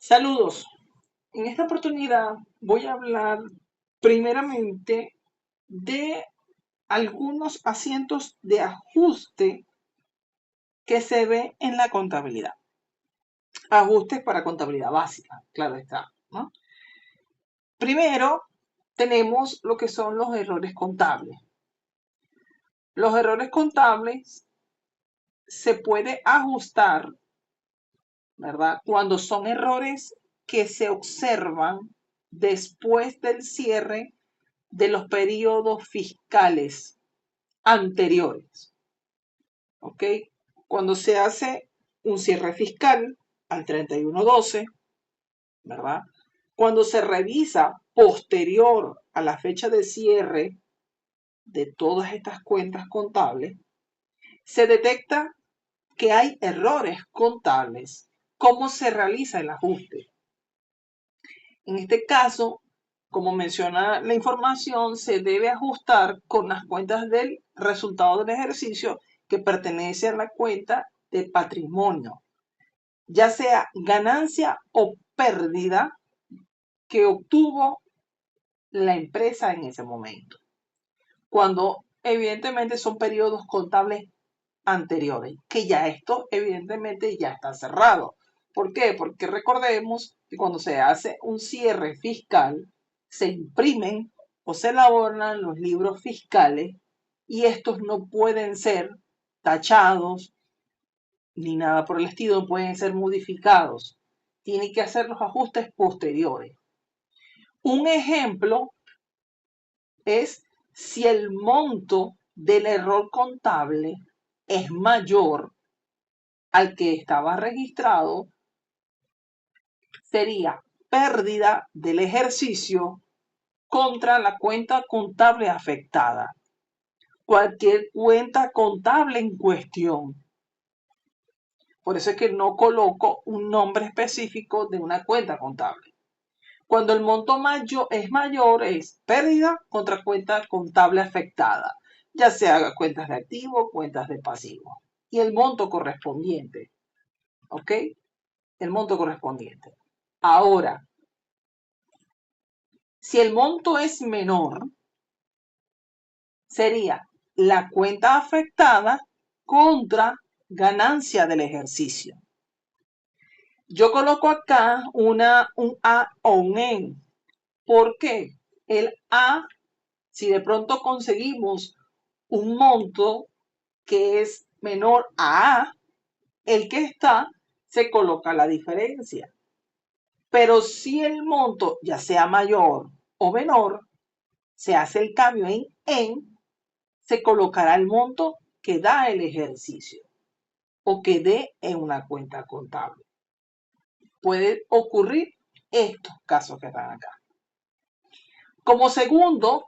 Saludos. En esta oportunidad voy a hablar primeramente de algunos asientos de ajuste que se ve en la contabilidad. Ajustes para contabilidad básica, claro está, ¿no? Primero, tenemos lo que son los errores contables. Los errores contables se puede ajustar, ¿verdad? Cuando son errores que se observan después del cierre de los periodos fiscales anteriores. ¿Ok? Cuando se hace un cierre fiscal al 31/12, ¿verdad? Cuando se revisa posterior a la fecha de cierre de todas estas cuentas contables, se detecta que hay errores contables. ¿Cómo se realiza el ajuste? En este caso, como menciona la información, se debe ajustar con las cuentas del resultado del ejercicio que pertenece a la cuenta de patrimonio, ya sea ganancia o pérdida que obtuvo la empresa en ese momento, cuando evidentemente son periodos contables anteriores, que ya esto evidentemente ya está cerrado. ¿Por qué? Porque recordemos que cuando se hace un cierre fiscal, se imprimen o se elaboran los libros fiscales y estos no pueden ser tachados ni nada por el estilo, no pueden ser modificados. Tienen que hacer los ajustes posteriores. Un ejemplo es si el monto del error contable es mayor al que estaba registrado, sería pérdida del ejercicio contra la cuenta contable afectada. Cualquier cuenta contable en cuestión. Por eso es que no coloco un nombre específico de una cuenta contable. Cuando el monto es mayor, es pérdida contra cuenta contable afectada, ya sea cuentas de activo, cuentas de pasivo. Y el monto correspondiente. ¿Ok? El monto correspondiente. Ahora, si el monto es menor, sería la cuenta afectada contra ganancia del ejercicio. Yo coloco acá un A o un EN. ¿Por qué? El A, si de pronto conseguimos un monto que es menor a A, el que está, se coloca la diferencia. Pero si el monto ya sea mayor o menor, se hace el cambio en, se colocará el monto que da el ejercicio o que dé en una cuenta contable. Puede ocurrir estos casos que están acá. Como segundo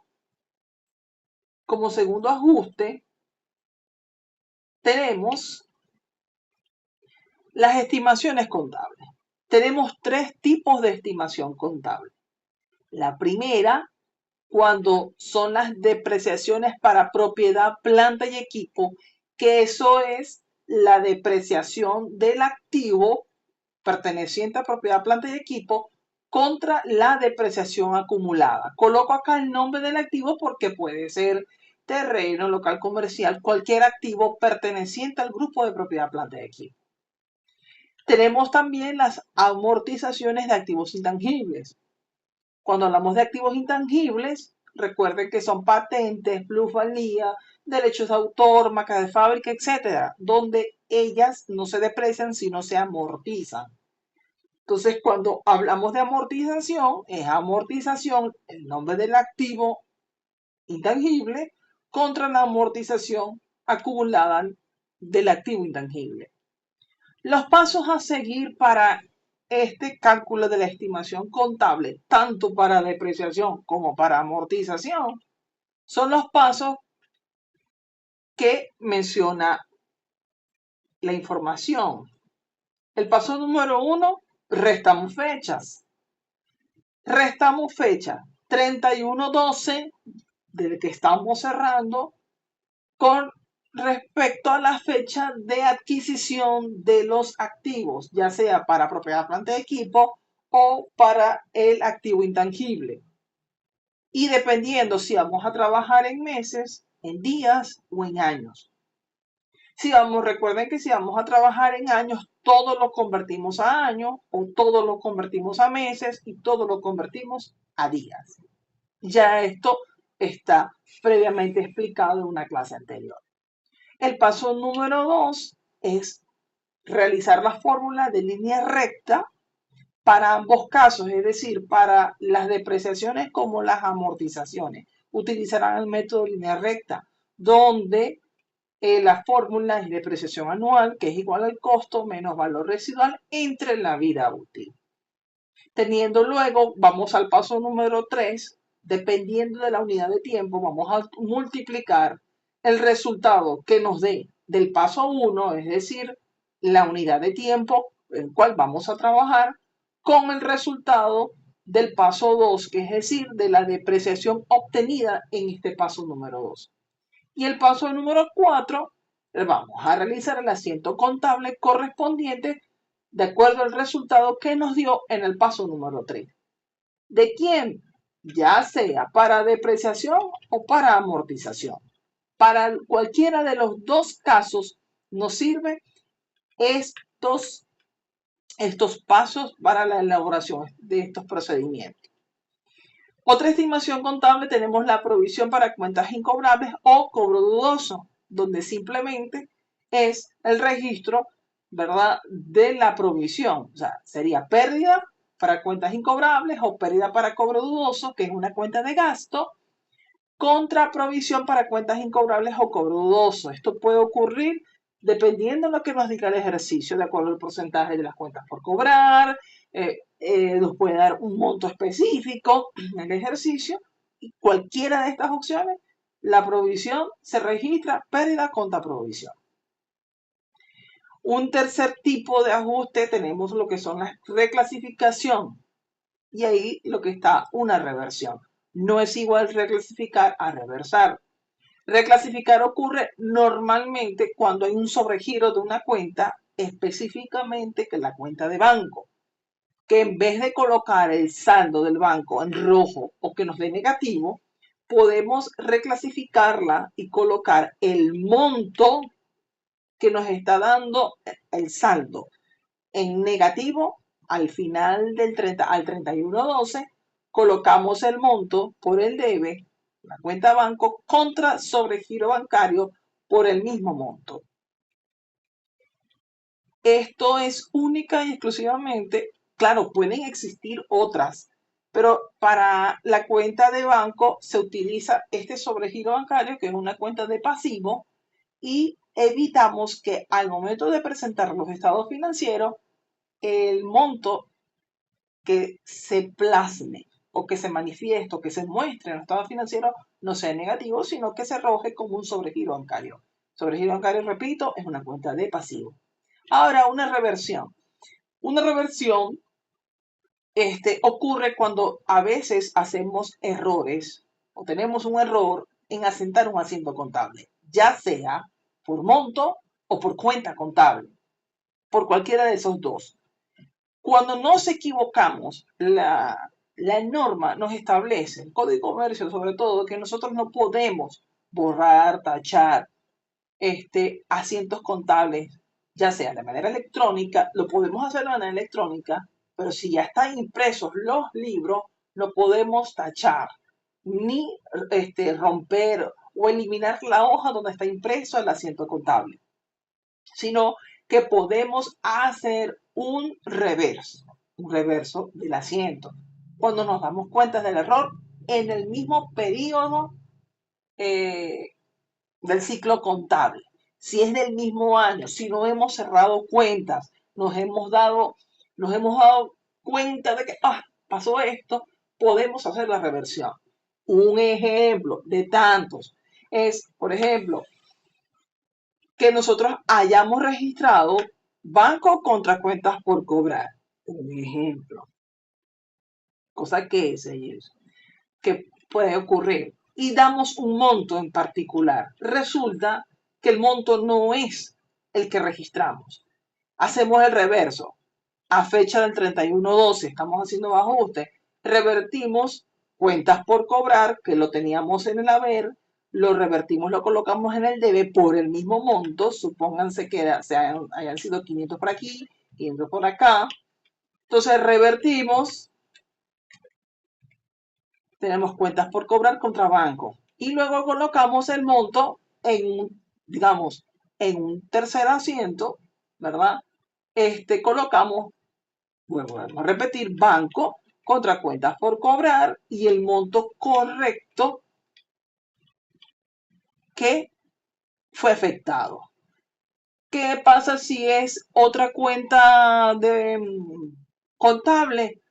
ajuste, tenemos las estimaciones contables. Tenemos tres tipos de estimación contable. La primera, cuando son las depreciaciones para propiedad, planta y equipo, que eso es la depreciación del activo perteneciente a propiedad, planta y equipo contra la depreciación acumulada. Coloco acá el nombre del activo porque puede ser terreno, local comercial, cualquier activo perteneciente al grupo de propiedad, planta y equipo. Tenemos también las amortizaciones de activos intangibles. Cuando hablamos de activos intangibles, recuerden que son patentes, plusvalía, derechos de autor, marcas de fábrica, etcétera, donde ellas no se deprecian, sino se amortizan. Entonces, cuando hablamos de amortización, es amortización, el nombre del activo intangible, contra la amortización acumulada del activo intangible. Los pasos a seguir para este cálculo de la estimación contable, tanto para depreciación como para amortización, son los pasos que menciona la información. El paso número 1, restamos fechas. Restamos fecha 31/12 del que estamos cerrando con respecto a la fecha de adquisición de los activos, ya sea para propiedad, planta de equipo o para el activo intangible. Y dependiendo si vamos a trabajar en meses, en días o en años. Recuerden que si vamos a trabajar en años, todo lo convertimos a años o todo lo convertimos a meses y todo lo convertimos a días. Ya esto está previamente explicado en una clase anterior. El paso número 2 es realizar la fórmula de línea recta para ambos casos, es decir, para las depreciaciones como las amortizaciones. Utilizarán el método de línea recta, donde la fórmula es depreciación anual, que es igual al costo menos valor residual entre la vida útil. Teniendo luego, vamos al paso número 3, dependiendo de la unidad de tiempo, vamos a multiplicar el resultado que nos dé del paso 1, es decir, la unidad de tiempo en el cual vamos a trabajar, con el resultado del paso 2, que es decir, de la depreciación obtenida en este paso número 2. Y el paso número 4, vamos a realizar el asiento contable correspondiente de acuerdo al resultado que nos dio en el paso número 3. ¿De quién? Ya sea para depreciación o para amortización. Para cualquiera de los dos casos nos sirven estos pasos para la elaboración de estos procedimientos. Otra estimación contable tenemos la provisión para cuentas incobrables o cobro dudoso, donde simplemente es el registro, ¿verdad?, de la provisión. O sea, sería pérdida para cuentas incobrables o pérdida para cobro dudoso, que es una cuenta de gasto, contra provisión para cuentas incobrables o cobro dudoso. Esto puede ocurrir dependiendo de lo que nos diga el ejercicio, de acuerdo al porcentaje de las cuentas por cobrar, nos puede dar un monto específico en el ejercicio, y cualquiera de estas opciones, la provisión se registra pérdida contra provisión. Un tercer tipo de ajuste tenemos lo que son la reclasificación, y ahí lo que está una reversión. No es igual reclasificar a reversar. Reclasificar ocurre normalmente cuando hay un sobregiro de una cuenta, específicamente que la cuenta de banco, que en vez de colocar el saldo del banco en rojo o que nos dé negativo, podemos reclasificarla y colocar el monto que nos está dando el saldo en negativo al final del 30, al 31/12, colocamos el monto por el debe, la cuenta banco, contra sobregiro bancario por el mismo monto. Esto es única y exclusivamente, claro, pueden existir otras, pero para la cuenta de banco se utiliza este sobregiro bancario, que es una cuenta de pasivo, y evitamos que al momento de presentar los estados financieros, el monto que se plasme o que se manifieste o que se muestre en el estado financiero no sea negativo, sino que se arroje como un sobregiro bancario. Sobregiro bancario, repito, es una cuenta de pasivo. Ahora, una reversión. Una reversión ocurre cuando a veces hacemos errores o tenemos un error en asentar un asiento contable, ya sea por monto o por cuenta contable, por cualquiera de esos dos. Cuando nos equivocamos, la norma nos establece, el Código de Comercio sobre todo, que nosotros no podemos borrar, tachar asientos contables, ya sea de manera electrónica, lo podemos hacer de manera electrónica, pero si ya están impresos los libros, no podemos tachar, ni romper o eliminar la hoja donde está impreso el asiento contable, sino que podemos hacer un reverso del asiento, cuando nos damos cuenta del error en el mismo periodo del ciclo contable. Si es del mismo año, si no hemos cerrado cuentas, nos hemos dado cuenta de que pasó esto, podemos hacer la reversión. Un ejemplo de tantos es, por ejemplo, que nosotros hayamos registrado banco contra cuentas por cobrar. Un ejemplo. Cosa que puede ocurrir. Y damos un monto en particular. Resulta que el monto no es el que registramos. Hacemos el reverso. a fecha del 31/12, estamos haciendo ajuste, revertimos cuentas por cobrar, que lo teníamos en el haber, lo revertimos, lo colocamos en el debe por el mismo monto, supónganse que hayan sido 500 por aquí, 500 por acá. Entonces revertimos, tenemos cuentas por cobrar contra banco y luego colocamos el monto en, digamos, en un tercer asiento, ¿verdad? Colocamos, bueno, vamos a repetir, banco contra cuentas por cobrar y el monto correcto que fue afectado. ¿Qué pasa si es otra cuenta de contable?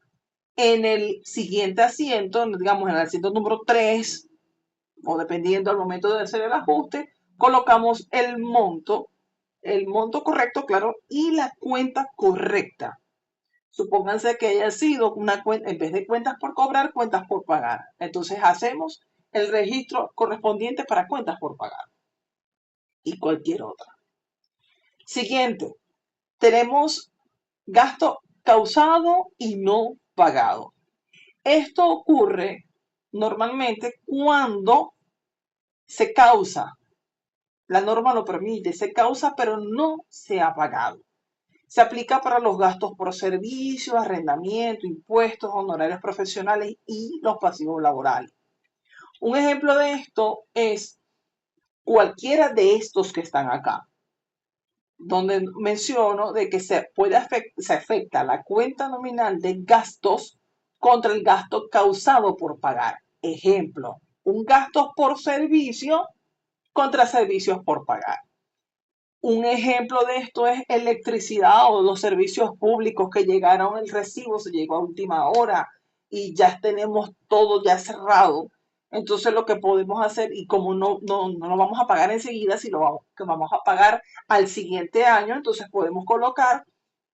En el siguiente asiento, digamos en el asiento número 3, o dependiendo al momento de hacer el ajuste, colocamos el monto correcto, claro, y la cuenta correcta. Supónganse que haya sido una cuenta, en vez de cuentas por cobrar, cuentas por pagar. Entonces hacemos el registro correspondiente para cuentas por pagar y cualquier otra. Siguiente, tenemos gasto causado y no pagado. Esto ocurre normalmente cuando se causa, la norma lo permite, se causa pero no se ha pagado. Se aplica para los gastos por servicios, arrendamiento, impuestos, honorarios profesionales y los pasivos laborales. Un ejemplo de esto es cualquiera de estos que están acá, donde menciono de que se afecta la cuenta nominal de gastos contra el gasto causado por pagar. Ejemplo, un gasto por servicio contra servicios por pagar. Un ejemplo de esto es electricidad o los servicios públicos que llegaron, el recibo se llegó a última hora y ya tenemos todo ya cerrado. Entonces lo que podemos hacer, y como no lo vamos a pagar enseguida, sino que vamos a pagar al siguiente año, entonces podemos colocar,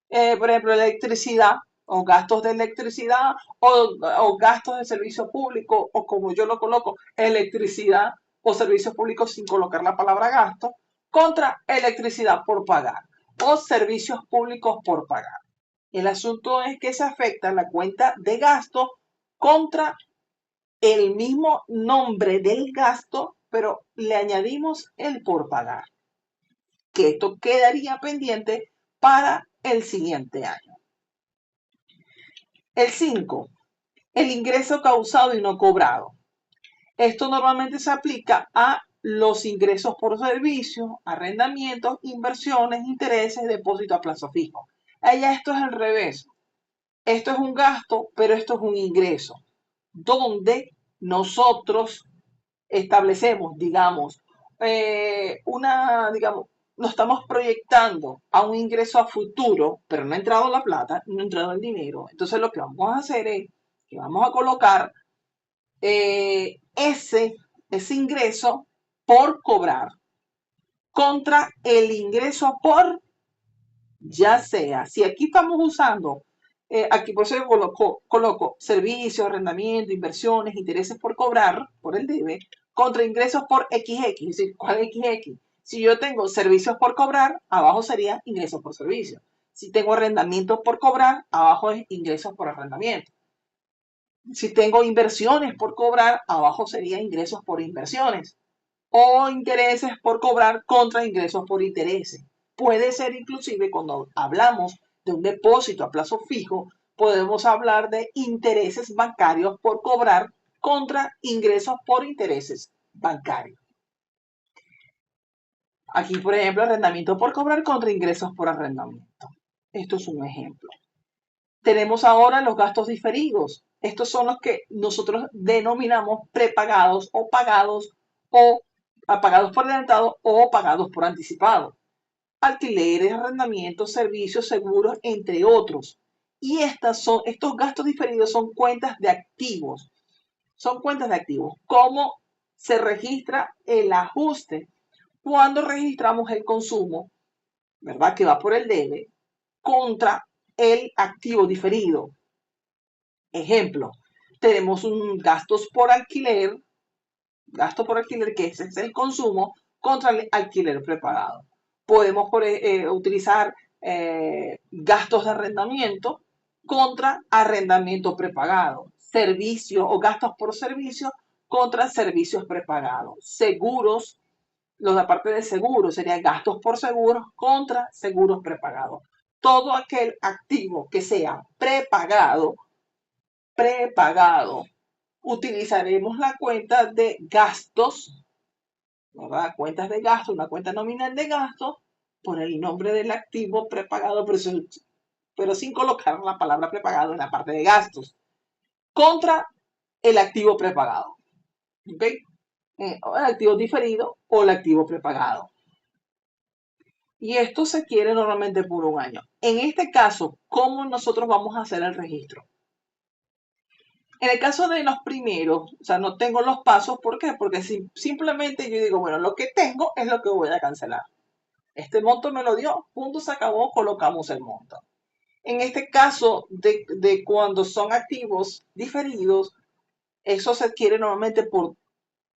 por ejemplo, electricidad o gastos de electricidad o gastos de servicio público, o como yo lo coloco, electricidad o servicios públicos sin colocar la palabra gasto, contra electricidad por pagar o servicios públicos por pagar. El asunto es que se afecta la cuenta de gasto contra el mismo nombre del gasto, pero le añadimos el por pagar, que esto quedaría pendiente para el siguiente año. El 5, el ingreso causado y no cobrado. Esto normalmente se aplica a los ingresos por servicios, arrendamientos, inversiones, intereses, depósito a plazo fijo. Allá esto es al revés. Esto es un gasto, pero esto es un ingreso, donde nosotros establecemos, digamos, nos estamos proyectando a un ingreso a futuro, pero no ha entrado la plata, no ha entrado el dinero. Entonces lo que vamos a hacer es que vamos a colocar ese ingreso por cobrar contra el ingreso por, ya sea, si aquí estamos usando, aquí por eso coloco servicios, arrendamiento, inversiones, intereses por cobrar, por el debe, contra ingresos por XX, es decir, ¿cuál es XX? Si yo tengo servicios por cobrar, abajo sería ingresos por servicios. Si tengo arrendamientos por cobrar, abajo es ingresos por arrendamiento. Si tengo inversiones por cobrar, abajo sería ingresos por inversiones. O intereses por cobrar contra ingresos por intereses. Puede ser inclusive cuando hablamos de un depósito a plazo fijo, podemos hablar de intereses bancarios por cobrar contra ingresos por intereses bancarios. Aquí, por ejemplo, arrendamiento por cobrar contra ingresos por arrendamiento. Esto es un ejemplo. Tenemos ahora los gastos diferidos. Estos son los que nosotros denominamos prepagados o pagados por adelantado o pagados por anticipado. Alquileres, arrendamientos, servicios, seguros, entre otros. Y estos gastos diferidos son cuentas de activos. Son cuentas de activos. ¿Cómo se registra el ajuste? Cuando registramos el consumo, ¿verdad? Que va por el debe contra el activo diferido. Ejemplo, tenemos un gasto por alquiler, que ese es el consumo, contra el alquiler prepagado. Podemos utilizar gastos de arrendamiento contra arrendamiento prepagado, servicios o gastos por servicio contra servicios prepagados, seguros, los de parte de seguros serían gastos por seguros contra seguros prepagados. Todo aquel activo que sea prepagado, utilizaremos la cuenta de gastos, ¿verdad? Cuentas de gasto, una cuenta nominal de gasto, por el nombre del activo prepagado, pero sin colocar la palabra prepagado en la parte de gastos, contra el activo prepagado. ¿Ok? O el activo diferido o el activo prepagado. Y esto se quiere normalmente por un año. En este caso, ¿cómo nosotros vamos a hacer el registro? En el caso de los primeros, o sea, no tengo los pasos, ¿por qué? Porque simplemente yo digo, bueno, lo que tengo es lo que voy a cancelar. Este monto me lo dio, punto, se acabó, colocamos el monto. En este caso de cuando son activos diferidos, eso se adquiere normalmente por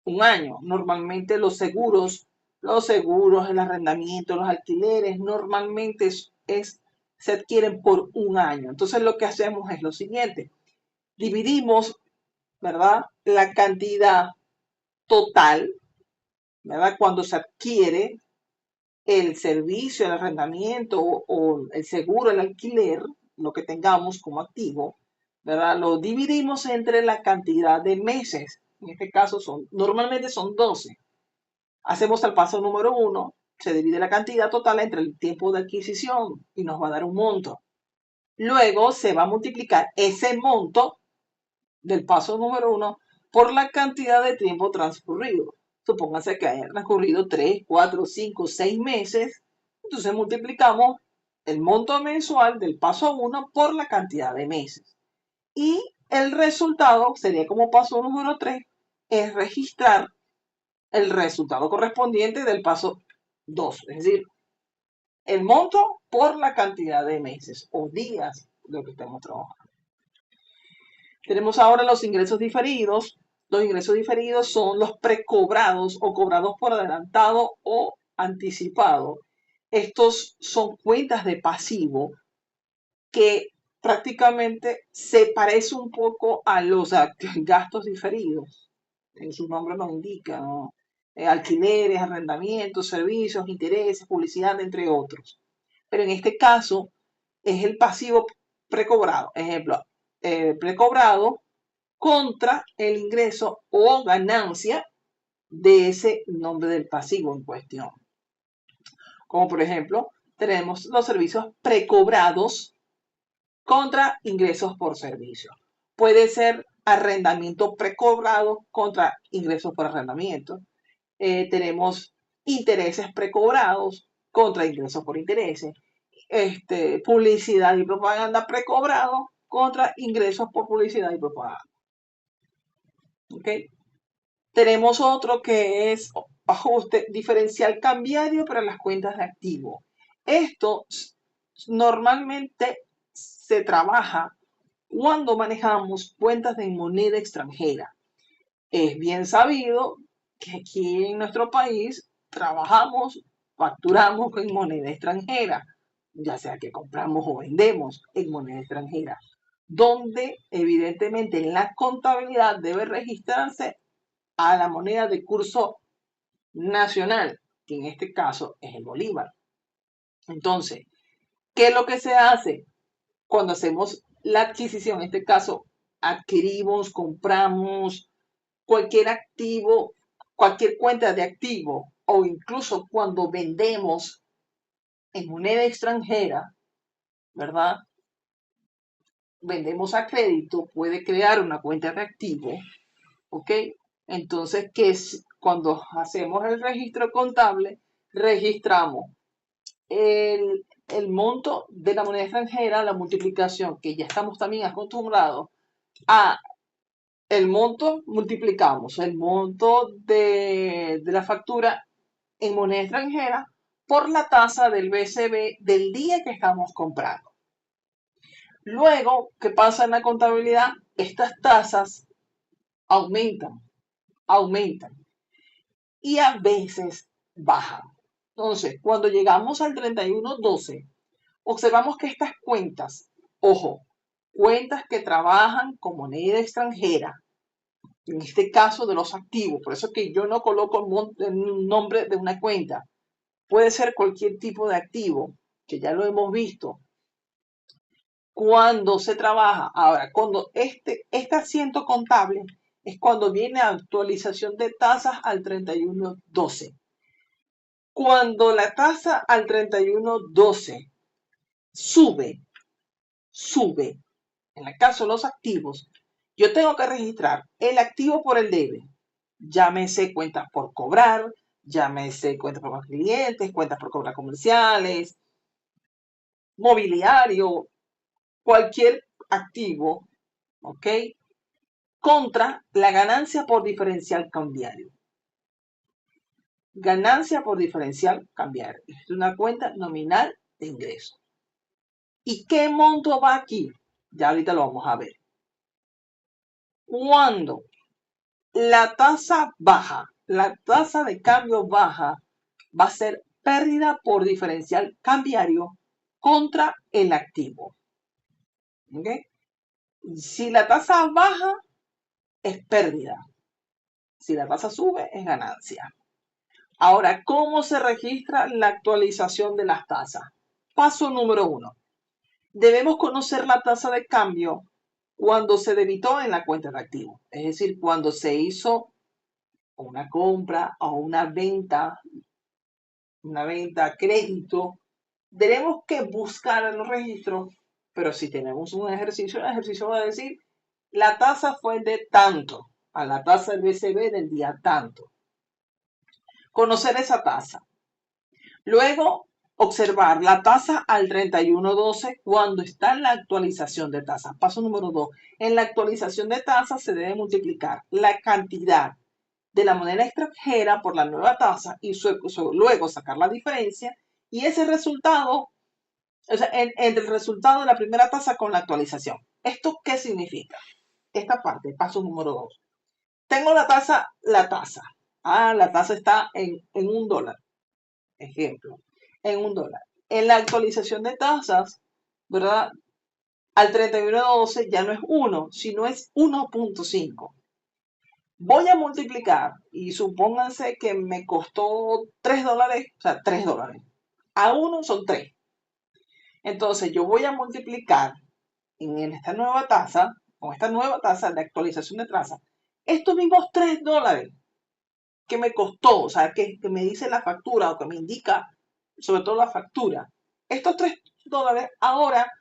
un año. Normalmente los seguros, el arrendamiento, los alquileres, normalmente se adquieren por un año. Entonces lo que hacemos es lo siguiente. Dividimos, ¿verdad? La cantidad total, ¿verdad? Cuando se adquiere el servicio, el arrendamiento o el seguro, el alquiler, lo que tengamos como activo, ¿verdad? Lo dividimos entre la cantidad de meses. En este caso normalmente son 12. Hacemos el paso número 1, se divide la cantidad total entre el tiempo de adquisición y nos va a dar un monto. Luego se va a multiplicar ese monto del paso número 1 por la cantidad de tiempo transcurrido. Supóngase que hayan transcurrido 3, 4, 5, 6 meses. Entonces multiplicamos el monto mensual del paso 1 por la cantidad de meses. Y el resultado sería como paso número 3, es registrar el resultado correspondiente del paso 2. Es decir, el monto por la cantidad de meses o días de lo que estamos trabajando. Tenemos ahora los ingresos diferidos. Los ingresos diferidos son los precobrados o cobrados por adelantado o anticipado. Estos son cuentas de pasivo que prácticamente se parece un poco a los gastos diferidos. En su nombre lo indica, ¿no? Alquileres, arrendamientos, servicios, intereses, publicidad, entre otros. Pero en este caso es el pasivo precobrado. Ejemplo, precobrado contra el ingreso o ganancia de ese nombre del pasivo en cuestión. Como por ejemplo, tenemos los servicios precobrados contra ingresos por servicio. Puede ser arrendamiento precobrado contra ingresos por arrendamiento. Tenemos intereses precobrados contra ingresos por intereses. Publicidad y propaganda precobrado contra ingresos por publicidad y propaganda. ¿Okay? Tenemos otro que es ajuste diferencial cambiario para las cuentas de activo. Esto normalmente se trabaja cuando manejamos cuentas de moneda extranjera. Es bien sabido que aquí en nuestro país trabajamos, facturamos en moneda extranjera, ya sea que compramos o vendemos en moneda extranjera, donde evidentemente en la contabilidad debe registrarse a la moneda de curso nacional, que en este caso es el bolívar. Entonces, ¿qué es lo que se hace cuando hacemos la adquisición? En este caso, adquirimos, compramos cualquier activo, cualquier cuenta de activo, o incluso cuando vendemos en moneda extranjera, ¿verdad? Vendemos a crédito, puede crear una cuenta de activo, ¿ok? Entonces, ¿qué es? Cuando hacemos el registro contable, registramos el monto de la moneda extranjera, la multiplicación, que ya estamos también acostumbrados a el monto, multiplicamos el monto de la factura en moneda extranjera por la tasa del BCB del día que estamos comprando. Luego, ¿qué pasa en la contabilidad? Estas tasas aumentan y a veces bajan. Entonces, cuando llegamos al 31/12, observamos que estas cuentas, ojo, cuentas que trabajan con moneda extranjera, en este caso de los activos, por eso que yo no coloco el nombre de una cuenta, puede ser cualquier tipo de activo, que ya lo hemos visto. Cuando se trabaja, ahora, cuando este asiento contable es cuando viene actualización de tasas al 31/12. Cuando la tasa al 31/12 sube, en el caso de los activos, yo tengo que registrar el activo por el debe. Llámese cuentas por cobrar, llámese cuentas por clientes, cuentas por cobrar comerciales, mobiliario, cualquier activo, ¿ok? Contra la ganancia por diferencial cambiario. Ganancia por diferencial cambiario. Es una cuenta nominal de ingreso. ¿Y qué monto va aquí? Ya ahorita lo vamos a ver. Cuando la tasa baja, la tasa de cambio baja, va a ser pérdida por diferencial cambiario contra el activo. ¿Ok? Si la tasa baja, es pérdida. Si la tasa sube, es ganancia. Ahora, ¿cómo se registra la actualización de las tasas? Paso número 1. Debemos conocer la tasa de cambio cuando se debitó en la cuenta de activo. Es decir, cuando se hizo una compra o una venta a crédito, tenemos que buscar en los registros, pero si tenemos un ejercicio, el ejercicio va a decir, la tasa fue de tanto, a la tasa del BCB del día tanto. Conocer esa tasa. Luego, observar la tasa al 31/12 cuando está en la actualización de tasa. Paso número 2. En la actualización de tasa se debe multiplicar la cantidad de la moneda extranjera por la nueva tasa y luego sacar la diferencia y ese resultado, o sea, entre el resultado de la primera tasa con la actualización. ¿Esto qué significa? Esta parte, paso número 2. Tengo la tasa. La tasa está en $1. Ejemplo, en $1. En la actualización de tasas, ¿verdad? Al 31/12 ya no es 1, sino es 1.5. Voy a multiplicar y supónganse que me costó $3, o sea, $3. A 1 son 3. Entonces yo voy a multiplicar en esta nueva tasa, con esta nueva tasa de actualización de tasa, estos mismos $3 que me costó, o sea, que me dice la factura o que me indica sobre todo la factura. Estos $3 ahora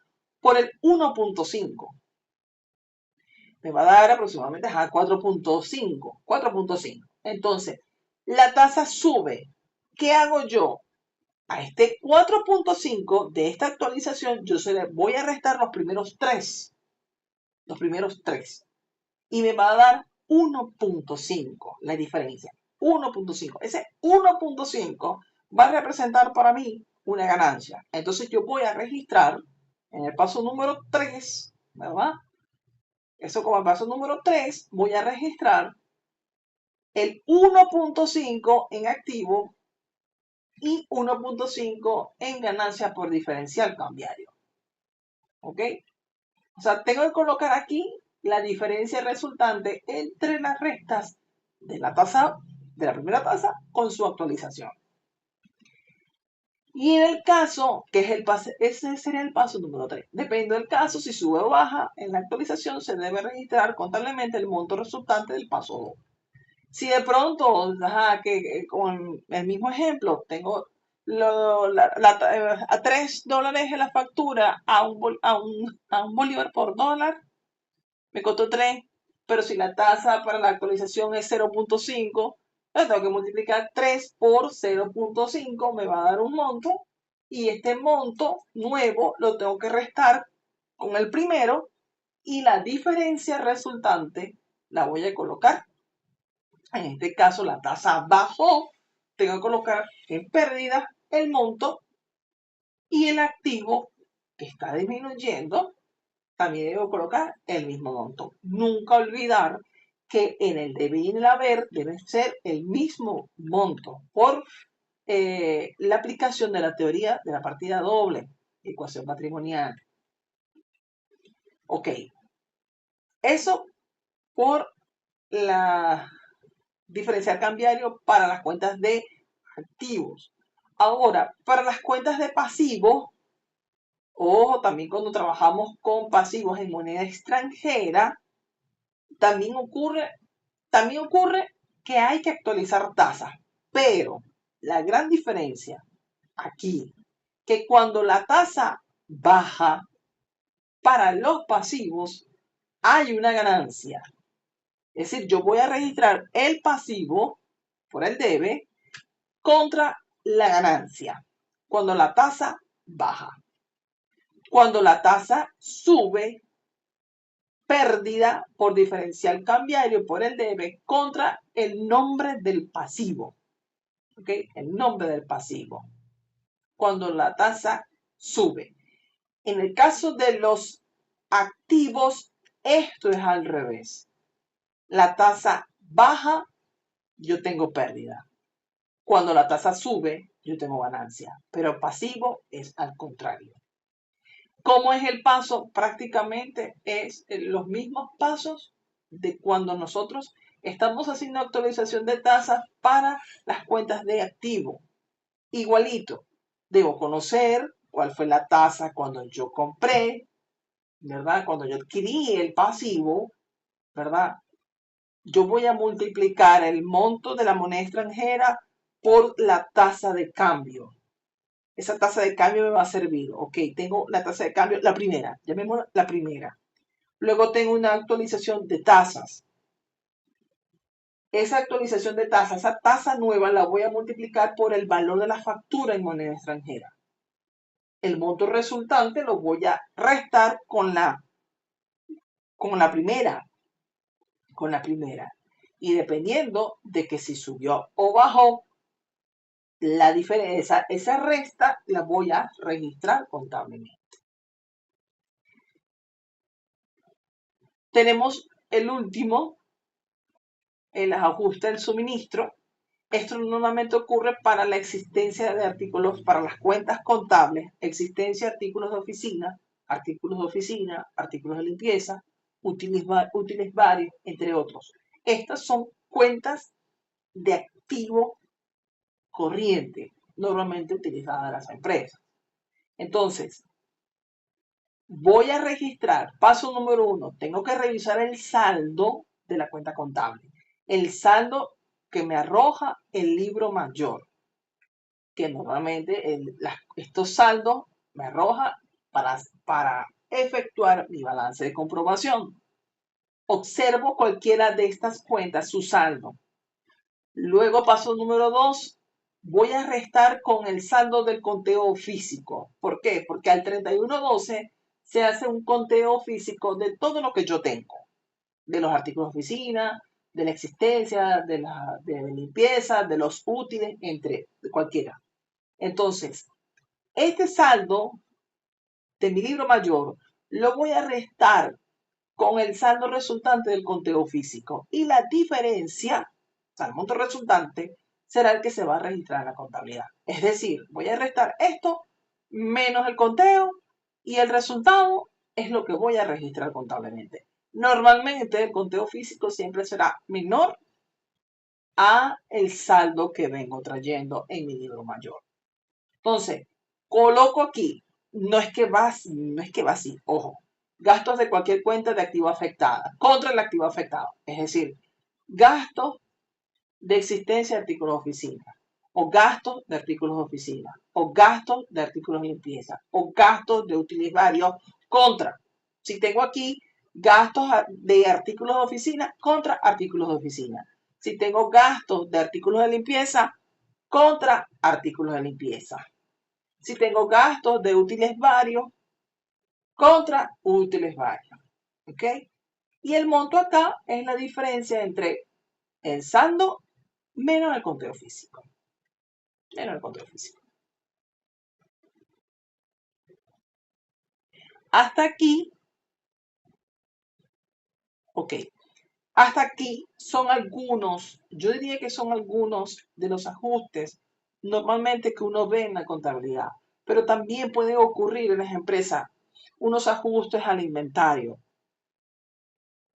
por el 1.5 me va a dar aproximadamente a 4.5. 4.5. Entonces, la tasa sube. ¿Qué hago yo? A este 4.5 de esta actualización, yo se le voy a restar los primeros 3. Los primeros 3. Y me va a dar 1.5, la diferencia. 1.5. Ese 1.5 va a representar para mí una ganancia. Entonces yo voy a registrar en el paso número 3, ¿verdad? Eso como el paso número 3, voy a registrar el 1.5 en activo y 1.5 en ganancia por diferencial cambiario. ¿Ok? O sea, tengo que colocar aquí la diferencia resultante entre las restas de la tasa, de la primera tasa con su actualización. Y en el caso, que es ese sería el paso número 3. Depende del caso, si sube o baja, en la actualización se debe registrar contablemente el monto resultante del paso 2. Si de pronto, que con el mismo ejemplo, tengo a $3 en la factura a un bolívar por dólar, me costó 3, pero si la tasa para la actualización es 0.5, tengo que multiplicar 3 por 0.5, me va a dar un monto, y este monto nuevo lo tengo que restar con el primero, y la diferencia resultante la voy a colocar. En este caso la tasa bajó, tengo que colocar en pérdida el monto, y el activo que está disminuyendo también debo colocar el mismo monto. Nunca olvidar que en el deber y en el haber debe ser el mismo monto por la aplicación de la teoría de la partida doble. ecuación patrimonial. Ok, eso por la diferencial cambiario para las cuentas de activos. Ahora, para las cuentas de pasivos, ojo, también cuando trabajamos con pasivos en moneda extranjera, también ocurre que hay que actualizar tasas, pero la gran diferencia aquí, que cuando la tasa baja para los pasivos, hay una ganancia. Es decir, yo voy a registrar el pasivo por el debe contra la ganancia cuando la tasa baja. Cuando la tasa sube, pérdida por diferencial cambiario por el debe contra el nombre del pasivo. ¿Ok? El nombre del pasivo. Cuando la tasa sube. En el caso de los activos, esto es al revés. La tasa baja, yo tengo pérdida. Cuando la tasa sube, yo tengo ganancia. Pero pasivo es al contrario. ¿Cómo es el paso? Prácticamente es los mismos pasos de cuando nosotros estamos haciendo actualización de tasas para las cuentas de activo. Igualito, debo conocer cuál fue la tasa cuando yo compré, ¿verdad? Cuando yo adquirí el pasivo, ¿verdad? Yo voy a multiplicar el monto de la moneda extranjera por la tasa de cambio. Esa tasa de cambio me va a servir. Ok, tengo la tasa de cambio, la primera, llamémosla la primera. Luego tengo una actualización de tasas. Esa actualización de tasas, esa tasa nueva la voy a multiplicar por el valor de la factura en moneda extranjera. El monto resultante lo voy a restar con la primera. Con la primera. Y dependiendo de que si subió o bajó, la diferencia, esa resta la voy a registrar contablemente. Tenemos el último, el ajuste del suministro. Esto normalmente ocurre para la existencia de artículos, para las cuentas contables, existencia de artículos de oficina, artículos de limpieza, útiles varios, entre otros. Estas son cuentas de activo corriente, normalmente utilizadas en las empresas. Entonces, voy a registrar, paso número 1, tengo que revisar el saldo de la cuenta contable. El saldo que me arroja el libro mayor, que normalmente estos saldos me arroja para efectuar mi balance de comprobación. Observo cualquiera de estas cuentas, su saldo. Luego, paso número 2, voy a restar con el saldo del conteo físico. ¿Por qué? Porque al 31/12 se hace un conteo físico de todo lo que yo tengo, de los artículos de oficina, de la existencia, de limpieza, de los útiles, entre cualquiera. Entonces, este saldo de mi libro mayor lo voy a restar con el saldo resultante del conteo físico y la diferencia, o sea, el monto resultante, será el que se va a registrar en la contabilidad. Es decir, voy a restar esto menos el conteo y el resultado es lo que voy a registrar contablemente. Normalmente el conteo físico siempre será menor a el saldo que vengo trayendo en mi libro mayor. Entonces, coloco aquí, no es que va así, ojo, gastos de cualquier cuenta de activo afectada contra el activo afectado, es decir, gastos de existencia de artículos de oficina, o gastos de artículos de oficina, o gastos de artículos de limpieza, o gastos de útiles varios contra. Si tengo aquí gastos de artículos de oficina contra artículos de oficina. Si tengo gastos de artículos de limpieza contra artículos de limpieza. Si tengo gastos de útiles varios contra útiles varios. ¿Ok? Y el monto acá es la diferencia entre el saldo menos el conteo físico. Menos el conteo físico. Hasta aquí, ok. Hasta aquí son algunos, yo diría que son algunos de los ajustes normalmente que uno ve en la contabilidad. pero también pueden ocurrir en las empresas unos ajustes al inventario,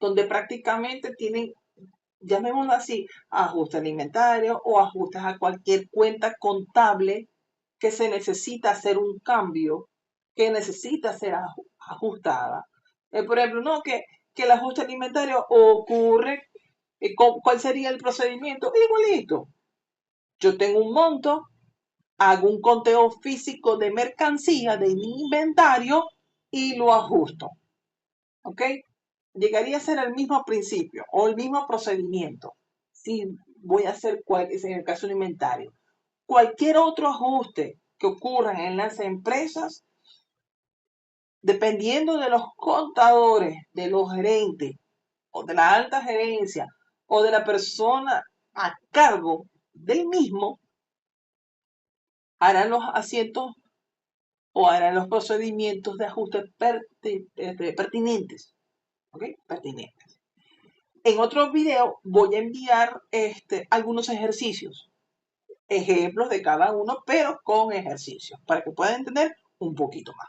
donde prácticamente tienen, llamémoslo así, ajustes al inventario o ajustes a cualquier cuenta contable que se necesita hacer un cambio, que necesita ser ajustada. Por ejemplo, no que el ajuste al inventario ocurre, ¿cuál sería el procedimiento? Igualito. Yo tengo un monto, hago un conteo físico de mercancía de mi inventario y lo ajusto. ¿Ok? Llegaría a ser el mismo principio o el mismo procedimiento. Si voy a hacer, en el caso del inventario, cualquier otro ajuste que ocurra en las empresas, dependiendo de los contadores, de los gerentes o de la alta gerencia o de la persona a cargo del mismo, harán los asientos o harán los procedimientos de ajuste pertinentes. ¿Ok? Pertinentes. En otro video voy a enviar algunos ejercicios, ejemplos de cada uno, pero con ejercicios, para que puedan entender un poquito más.